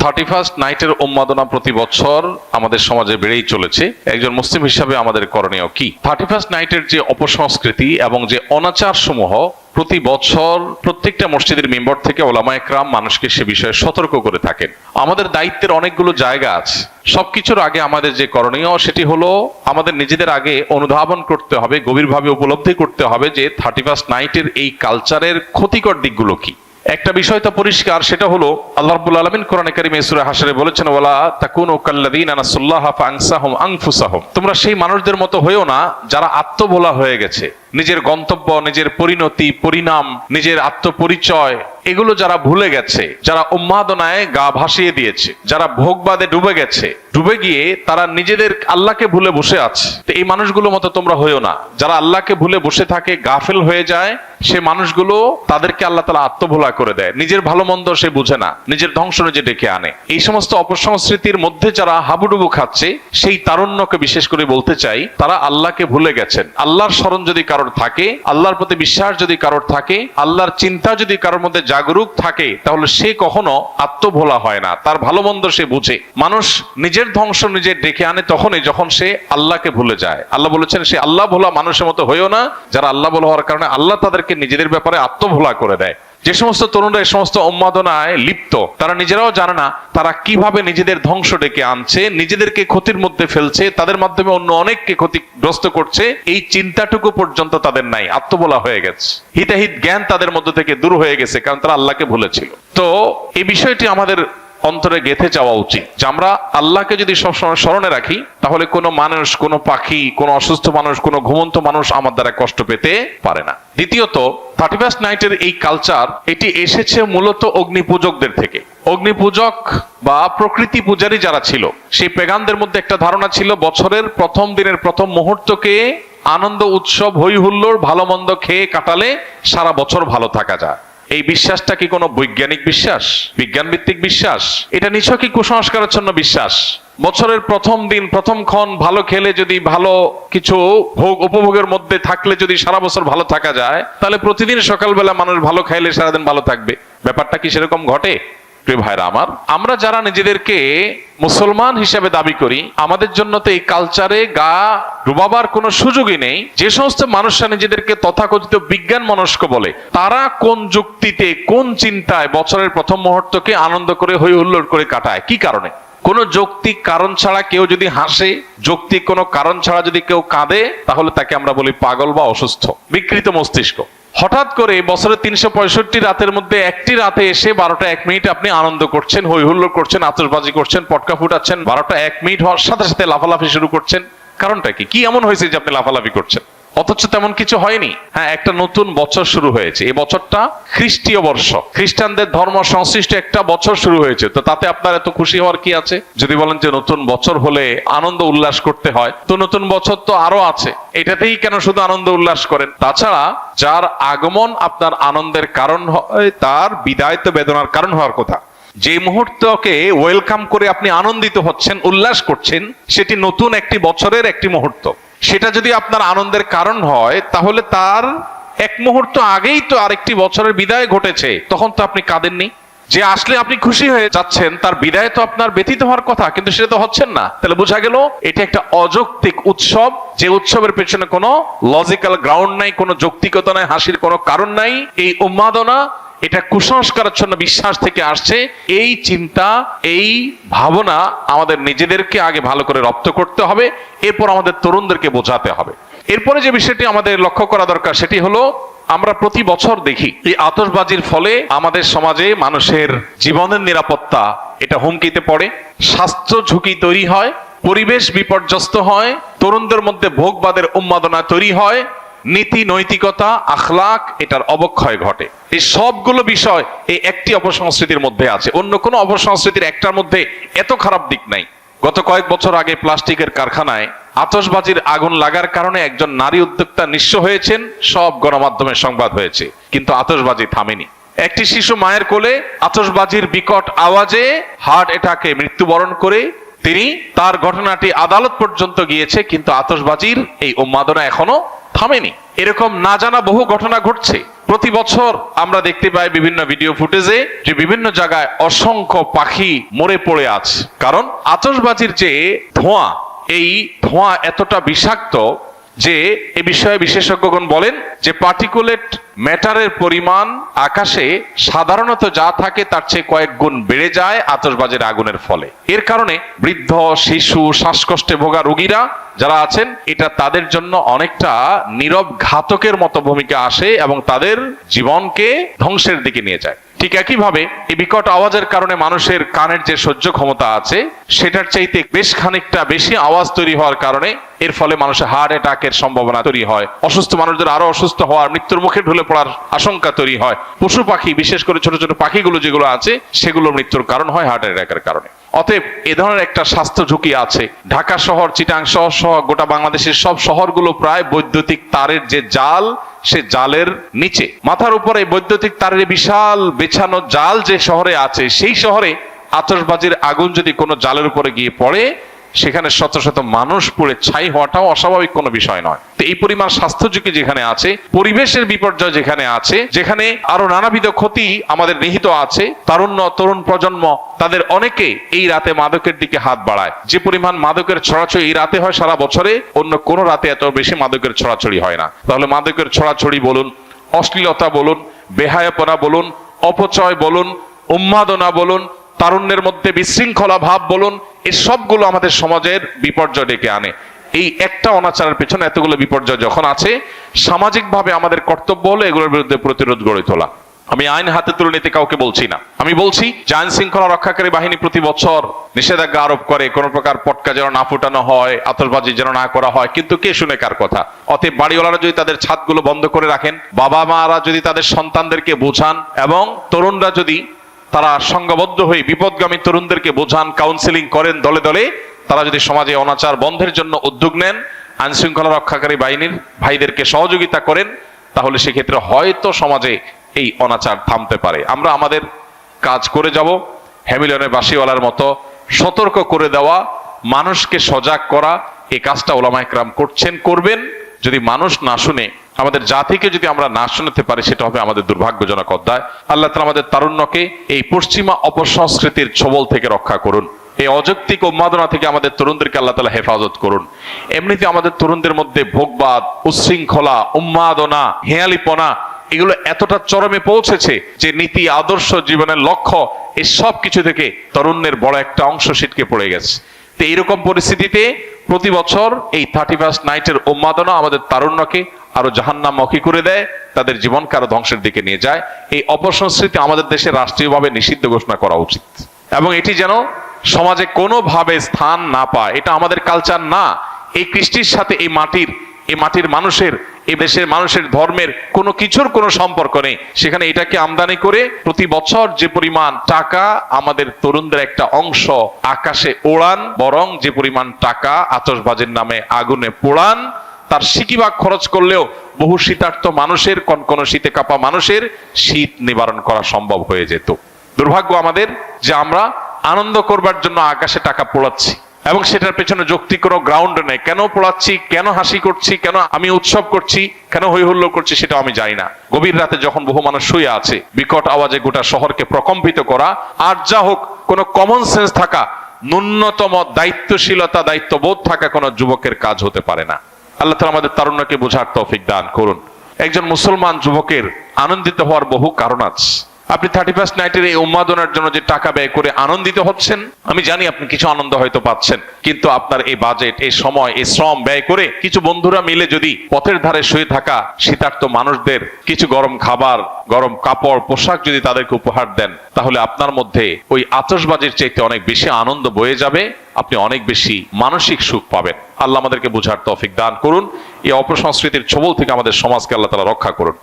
31st নাইটের উন্মাদনা প্রতি বছর আমাদের সমাজে বেড়েই চলেছে। একজন মুসলিম হিসাবে আমাদের করণীয় কি? 31st নাইটের যে অপসংস্কৃতি এবং যে অনাচার সমূহ প্রতি বছর প্রত্যেকটা মসজিদের মেম্বার থেকে ওলামা একরাম মানুষকে সে বিষয়ে সতর্ক করে থাকেন। আমাদের দায়িত্বের অনেকগুলো জায়গা আছে। সবকিছুর আগে আমাদের যে করণীয় সেটি হলো আমাদের নিজেদের আগে অনুধাবন করতে হবে, গভীরভাবে উপলব্ধি করতে হবে যে 31st নাইটের এই কালচারের ক্ষতিকর দিকগুলো কি। একটা বিষয় তো পরিষ্কার, সেটা হলো আল্লাহ রাব্বুল আলামিন কোরআনে কারীমে সূরা হাশরে বলেছেন, ওয়ালা তাকুনু কাল্লাযীনা নাসুল্লাহা ফাআনসাহুম আনফুসাহুম। তোমরা সেই মানুষদের মতো হয়েও না যারা আত্মভোলা হয়ে গেছে, নিজের গন্তব্য, নিজের পরিণতি, পরিণাম, নিজের আত্মপরিচয় এগুলো যারা ভুলে গেছে, যারা উন্মাদনায় গা ভাসিয়ে দিয়েছে, যারা ভোগবাদে ডুবে গেছে, ডুবে গিয়ে তারা নিজেদের আল্লাহকে ভুলে বসে আছে। তো এই মানুষগুলোর মতো তোমরা হয়েও না। যারা আল্লাহকে ভুলে বসে থাকে, গাফেল হয়ে যায়, সে মানুষগুলো তাদেরকে আল্লাহ তাআলা আত্মভোলা করে দেয়। নিজের ভালো মন্দ সে বুঝে না, নিজের ধ্বংস নিজে ডেকে আনে। এই সমস্ত অপসংস্কৃতির মধ্যে যারা হাবুডুবু খাচ্ছে, সেই তারুণ্যকে বিশেষ করে বলতে চাই, তারা আল্লাহকে ভুলে গেছেন। আল্লাহর স্মরণ যদি কারোর থাকে, আল্লাহর প্রতি বিশ্বাস যদি কারোর থাকে, আল্লাহর চিন্তা যদি কারোর মধ্যে জাগরুক থাকে, তাহলে সে কখনো আত্মভোলা হয় না, তার ভালো মন্দ সে বুঝে। মানুষ নিজের ধ্বংস নিজে ডেকে আনে তখনই যখন সে আল্লাহকে ভুলে যায়। আল্লাহ বলেছেন, সে আল্লাহ ভোলা মানুষের মতো হয়েও না যারা আল্লাহ ভোলা হওয়ার কারণে আল্লাহ তাদেরকে নিজেদের ব্যাপারে আত্মভোলা করে দেয়। যে সমস্ত তরুণরা এই সমস্ত উন্মাদনায় লিপ্ত, তারা নিজেরাও জানে না তারা কিভাবে নিজেদের ধ্বংস ডেকে আনছে, নিজেদেরকে ক্ষতির মধ্যে ফেলছে, তাদের মাধ্যমে অন্য অনেককে ক্ষতিগ্রস্ত করছে। এই চিন্তাটুকু পর্যন্ত তাদের নাই, আত্মভোলা হয়ে গেছে। হিতাহিত জ্ঞান তাদের মধ্যে থেকে দূর হয়ে গেছে, কারণ তারা আল্লাহকে ভুলেছিল। তো এই বিষয়টি আমাদের অন্তরে গেঁথে যাওয়া উচিত যে আমরা আল্লাহকে যদি সবসময় স্মরণে রাখি, তাহলে কোনো মানুষ, কোনো পাখি, কোনো অসুস্থ মানুষ, কোনো ঘুমন্ত মানুষ আমার দ্বারা কষ্ট পেতে পারে না। দ্বিতীয়ত, 31st নাইটের এই কালচার এটি এসেছে মূলত অগ্নিপূজকদের থেকে। অগ্নিপূজক বা প্রকৃতি পূজারী যারা ছিল, সেই পেগানদের মধ্যে একটা ধারণা ছিল বছরের প্রথম দিনের প্রথম মুহূর্তকে আনন্দ, উৎসব, হই হুল্লোড়, ভালো মন্দ খেয়ে কাটালে সারা বছর ভালো থাকা যায়। এই বিশ্বাসটা কি কোনো বৈজ্ঞানিক বিশ্বাস, বিজ্ঞান ভিত্তিক বিশ্বাস? এটা নিছকই কুসংস্কারাচ্ছন্ন বিশ্বাস। বছরের প্রথম দিন, প্রথম ক্ষণ ভালো খেলে, যদি ভালো কিছু ভোগ উপভোগের মধ্যে থাকলে যদি সারা বছর ভালো থাকা যায়, তাহলে প্রতিদিন সকালবেলা মানুষ ভালো খাইলে সারাদিন ভালো থাকবে। ব্যাপারটা কি সেরকম ঘটে? প্রিয় ভাইরা আমার, আমরা যারা নিজেদেরকে মুসলমান হিসেবে দাবি করি, আমাদের জন্য তো এই কালচারে গা ডুবাবার কোনো সুযোগই নেই। যে সমস্ত মানুষরা নিজেদেরকে তথাকথিত বিজ্ঞান মনস্ক বলে, তারা কোন যুক্তিতে, কোন চিন্তায় বছরের প্রথম মুহূর্তকে আনন্দ করে হই হুল্লোড় করে কাটায়? কি কারণে? কোন যৌক্তিক কারণ ছাড়া কেউ যদি হাসে, যৌক্তিক কোনো কারণ ছাড়া যদি কেউ কাঁদে, তাহলে তাকে আমরা বলি পাগল বা অসুস্থ, বিকৃত মস্তিষ্ক। হঠাৎ করে বছরের 365 রাতের মধ্যে একটি রাতে এসে 12টা 1 মিনিট আপনি আনন্দ করছেন, হই হুল্লোড় করছেন, আতশবাজি করছেন, পটকা ফুটাচ্ছেন, 12টা 1 মিনিট হওয়ার সাথে সাথে লাফালাফি শুরু করছেন। কারণটা কি? কি এমন হয়েছে যে আপনি লাফালাফি করছেন? অথচ তেমন কিছু হয়নি। হ্যাঁ, একটা নতুন বছর শুরু হয়েছে। এই বছরটা খ্রিস্টীয় বর্ষ, খ্রিস্টানদের ধর্ম সংশ্লিষ্ট একটা বছর শুরু হয়েছে। তো তাতে আপনার এত খুশি হওয়ার কি আছে? যদি বলেন যে নতুন বছর হলে আনন্দ উল্লাস করতে হয়, তো নতুন বছর তো আরো আছে, এটাতেই কেন শুধু আনন্দ উল্লাস করেন? তাছাড়া যার আগমন আপনার আনন্দের কারণ হয়, তার বিদায় তো বেদনার কারণ হওয়ার কথা। যে মুহূর্তকে ওয়েলকাম করে আপনি আনন্দিত হচ্ছেন, উল্লাস করছেন, সেটি নতুন একটি বছরের একটি মুহূর্ত। সেটা যদি আপনার আনন্দের কারণ হয়, তাহলে তার এক মুহূর্ত আগেই তো আরেকটি বছরের বিদায় ঘটেছে, তখন তো আপনি কাঁদেননি। যে আসলে আপনি খুশি হয়ে যাচ্ছেন, তার বিদায় তো আপনার ব্যতীত হওয়ার কথা, কিন্তু সেটা তো হচ্ছেন না। তাহলে বোঝা গেল এটা একটা অযৌক্তিক উৎসব, যে উৎসবের পেছনে কোনো লজিক্যাল গ্রাউন্ড নাই, কোনো যৌক্তিকতা নাই, হাসির কোনো কারণ নাই। এই উন্মাদনা, এটা কুসংস্কারাচ্ছন্ন বিশ্বাস থেকে আসছে। এই চিন্তা, এই ভাবনা আমাদের নিজেদেরকে আগে ভালো করে রপ্ত করতে হবে, এরপর আমাদের তরুণদেরকে বোঝাতে হবে। এরপরে যে বিষয়টি আমাদের লক্ষ্য করা দরকার, সেটি হলো আমরা প্রতি বছর দেখি এই আতশবাজির ফলে আমাদের সমাজে মানুষের জীবনের নিরাপত্তা এটা হুমকিতে পড়ে, স্বাস্থ্য ঝুঁকি তৈরি হয়, পরিবেশ বিপর্যস্ত হয়, তরুণদের মধ্যে ভোগবাদের উন্মাদনা তৈরি হয়, নীতি নৈতিকতা আখলাক এটার অবক্ষয় ঘটে। এই সবগুলো বিষয় এই একটি অপসংস্কৃতির মধ্যে আছে। অন্য কোনো অপসংস্কৃতির একটার মধ্যে এত খারাপ দিক নাই। গত কয়েক বছর আগে প্লাস্টিকের কারখানায় আতশবাজির আগুন লাগার কারণে একজন নারী উদ্যোক্তা নিঃস্ব হয়েছেন, সব গণমাধ্যমে সংবাদ হয়েছে, কিন্তু আতশবাজি থামেনি। একটি শিশু মায়ের কোলে আতশবাজির বিকট আওয়াজে হার্ট অ্যাটাকে মৃত্যুবরণ করে তিনি, তার ঘটনাটি আদালত পর্যন্ত গিয়েছে, কিন্তু আতশবাজির এই উন্মাদনা এখনো থামেনি। এরকম না জানা বহু ঘটনা ঘটছে। প্রতি বছর আমরা দেখতে পাই বিভিন্ন ভিডিও ফুটেজে যে বিভিন্ন জায়গায় অসংখ্য পাখি মরে পড়ে আছে। কারণ আতশবাজির যে ধোঁয়া, এই ধোঁয়া এতটা বিষাক্ত যে এ বিষয়ে বিশেষজ্ঞগণ বলেন যে পার্টিকুলেট ম্যাটারের পরিমাণ আকাশে সাধারণত যা থাকে তার চেয়ে কয়েক গুণ বেড়ে যায় আতশবাজির আগুনের ফলে। এর কারণে বৃদ্ধ, শিশু, শ্বাসকষ্টে ভোগা রোগীরা যারা আছেন, এটা তাদের জন্য অনেকটা নীরব ঘাতকের মতো ভূমিকা আসে এবং তাদের জীবনকে ধ্বংসের দিকে নিয়ে যায়। ঠিক একইভাবে এই বিকট আওয়াজের কারণে মানুষের কানের যে সহ্য ক্ষমতা আছে সেটার চাইতে বেশ খানিকটা বেশি আওয়াজ তৈরি হওয়ার কারণে এর ফলে মানুষের হার্ট অ্যাটাকের সম্ভাবনা তৈরি হয়। অসুস্থ মানুষদের আরো অসুস্থ হওয়ার, মৃত্যুর মুখে ঢলে পড়ার আশঙ্কা তৈরি হয়। পশু পাখি, বিশেষ করে ছোট ছোট পাখিগুলো যেগুলো আছে, সেগুলো মৃত্যুর কারণ হয় হার্ট অ্যাটাকের কারণে। অতএব এ ধরনের একটা স্বাস্থ্য ঝুঁকি আছে। ঢাকা শহর, চিটাং শহর সহ গোটা বাংলাদেশের সব শহরগুলো প্রায় বৈদ্যুতিক তারের যে জাল, সে জালের নিচে, মাথার উপরে বৈদ্যুতিক তারের বিশাল বেছানো জাল যে শহরে আছে, সেই শহরে আতশবাজির আগুন যদি কোনো জালের উপরে গিয়ে পড়ে, সেখানে শত শত মানুষ পুড়ে ছাই হওয়াটাও অস্বাভাবিক কোনো বিষয় নয়। তো এই পরিমাণ স্বাস্থ্য ঝুঁকি যেখানে আছে, পরিবেশের বিপর্যয় যেখানে আছে, যেখানে আরো নানাবিধ ক্ষতি আমাদের নিহিত আছে, তরুণ প্রজন্ম তাদের অনেকে এই রাতে মাদকের দিকে হাত বাড়ায়। যে পরিমাণ মাদকের ছড়াছড়ি এই রাতে হয়, সারা বছরে অন্য কোনো রাতে এত বেশি মাদকের ছড়াছড়ি হয় না। তাহলে মাদকের ছড়াছড়ি বলুন, অশ্লীলতা বলুন, বেহায়াপনা বলুন, অপচয় বলুন, উন্মাদনা বলুন, তারুণ্যের মধ্যে বিশৃঙ্খলা ভাব বলুন, এই সবগুলো আমাদের সমাজের বিপর্যয় ডেকে আনে। এই একটা অনাচারের পেছনে এতগুলো বিপর্যয় যখন আছে, সামাজিকভাবে আমাদের কর্তব্য হলো এগুলোর বিরুদ্ধে প্রতিরোধ গড়ে তোলা। আমি আইন হাতে তুলে নিতে কাউকে বলছি না। আমি বলছি যে আইন শৃঙ্খলা রক্ষাকারী বাহিনী প্রতি বছর নিষেধাজ্ঞা আরোপ করে, কোন প্রকার পটকা যেন না ফুটানো হয়, আতশবাজি যেন না করা হয়, কিন্তু কে শুনে কার কথা? অতএব বাড়িওয়ালারা যদি তাদের ছাদগুলো বন্ধ করে রাখেন, বাবা মারা যদি তাদের সন্তানদেরকে বোঝান, এবং তরুণরা যদি তারা সংঘবদ্ধ হয়ে বিপদগামী তরুণদেরকে বোঝান, কাউন্সিলিং করেন দলে দলে, তারা যদি সমাজে অনাচার বন্ধের জন্য উদ্যোগ নেন, আইন শৃঙ্খলা রক্ষাকারী বাহিনীর ভাইদেরকে সহযোগিতা করেন, তাহলে সেক্ষেত্রে হয়তো সমাজে এই অনাচার থামতে পারে। আমরা আমাদের কাজ করে যাব, হ্যামিলনের বাসিওয়ালার মতো সতর্ক করে দেওয়া, মানুষকে সজাগ করা, এই কাজটা ওলামায়ে কেরাম করছেন, করবেন। যদি মানুষ না শুনে, আমাদের জাতিকে যদি আমরা না শুনতে পারি, সেটা হবে আমাদের দুর্ভাগ্যজনক অধ্যায়। আল্লাহ তাআলা আমাদের তারুণ্যকে এই পশ্চিমা অপসংস্কৃতির ছোবল থেকে রক্ষা করুন। এই অযৌক্তিক উন্মাদনা থেকে আমাদের তরুণদেরকে আল্লাহ তাআলা হেফাজত করুন। এমনিতে আমাদের তরুণদের মধ্যে ভোগবাদ, উচ্ছৃঙ্খলা, উন্মাদনা, হেয়ালিপনা এগুলো এতটা চরমে পৌঁছেছে যে নীতি, আদর্শ, জীবনের লক্ষ্য, এই সব কিছু থেকে তরুণের বড় একটা অংশ ছিটকে পড়ে গেছে। তো এইরকম পরিস্থিতিতে প্রতি বছর এই 31st নাইটের উন্মাদনা আমাদের তারুণ্যকে আরো জাহান্নামমুখী করে দেয়, তাদের জীবনকে আরো ধ্বংসের দিকে নিয়ে যায়। এই অপসংস্কৃতি আমাদের দেশে রাষ্ট্রীয়ভাবে নিষিদ্ধ ঘোষণা করা উচিত, এবং এটি যেন সমাজে কোনোভাবে স্থান না পায়। এটা আমাদের কালচার না। এই কৃষ্টির সাথে এই মাটির মানুষের, এই দেশের মানুষের ধর্মের কোনো কিছুর কোনো সম্পর্ক নেই। সেখানে এটাকে আমদানি করে প্রতি বছর যে পরিমাণ টাকা আমাদের তরুণদের একটা অংশ আকাশে ওড়ান, বরং যে পরিমাণ টাকা আতশবাজির নামে আগুনে পোড়ান, তার সিকিভাগ খরচ করলেও বহু শীতার্ত মানুষের, কনকনে শীতে কাঁপা মানুষের শীত নিবারণ করা সম্ভব হয়ে যেত। দুর্ভাগ্য আমাদের যে আমরা আনন্দ করবার জন্য আকাশে টাকা পোড়াচ্ছি, এবং সেটার পেছনে যৌক্তিক কোনো গ্রাউন্ড নেই। কেন পোড়াচ্ছি, কেন হাসি করছি, কেন আমি উৎসব করছি, কেন হই হুল্লোড় করছি, সেটা আমি জানি না। গভীর রাতে যখন বহু মানুষ শুয়ে আছে, বিকট আওয়াজে গোটা শহরকে প্রকম্পিত করা, আর যা হোক, কোনো কমন সেন্স থাকা, ন্যূনতম দায়িত্বশীলতা, দায়িত্ববোধ থাকা কোনো যুবকের কাজ হতে পারে না। আল্লাহ তাআলা আমাদের তারুণ্যকে বোঝার তৌফিক দান করুন। একজন মুসলমান যুবকের আনন্দিত হওয়ার বহু কারণ আছে। আপনি 31st নাইটের এই উন্মাদনার জন্য যে টাকা ব্যয় করে আনন্দিত হচ্ছেন, আমি জানি আপনি কিছু আনন্দ হয়তো পাচ্ছেন, কিন্তু আপনার এই বাজেট, এই সময়, এই শ্রম ব্যয় করে কিছু বন্ধুরা মিলে যদি পথের ধারে শুয়ে থাকা শীতার্ত মানুষদের কিছু গরম খাবার, গরম কাপড়, পোশাক যদি তাদেরকে উপহার দেন, তাহলে আপনার মধ্যে ওই আতশবাজির চাইতে অনেক বেশি আনন্দ বয়ে যাবে, আপনি অনেক বেশি মানসিক সুখ পাবেন। আল্লাহ আমাদেরকে বোঝার তৌফিক দান করুন। এই অপসংস্কৃতির ছোবল থেকে আমাদের সমাজকে আল্লাহ তাআলা রক্ষা করুন।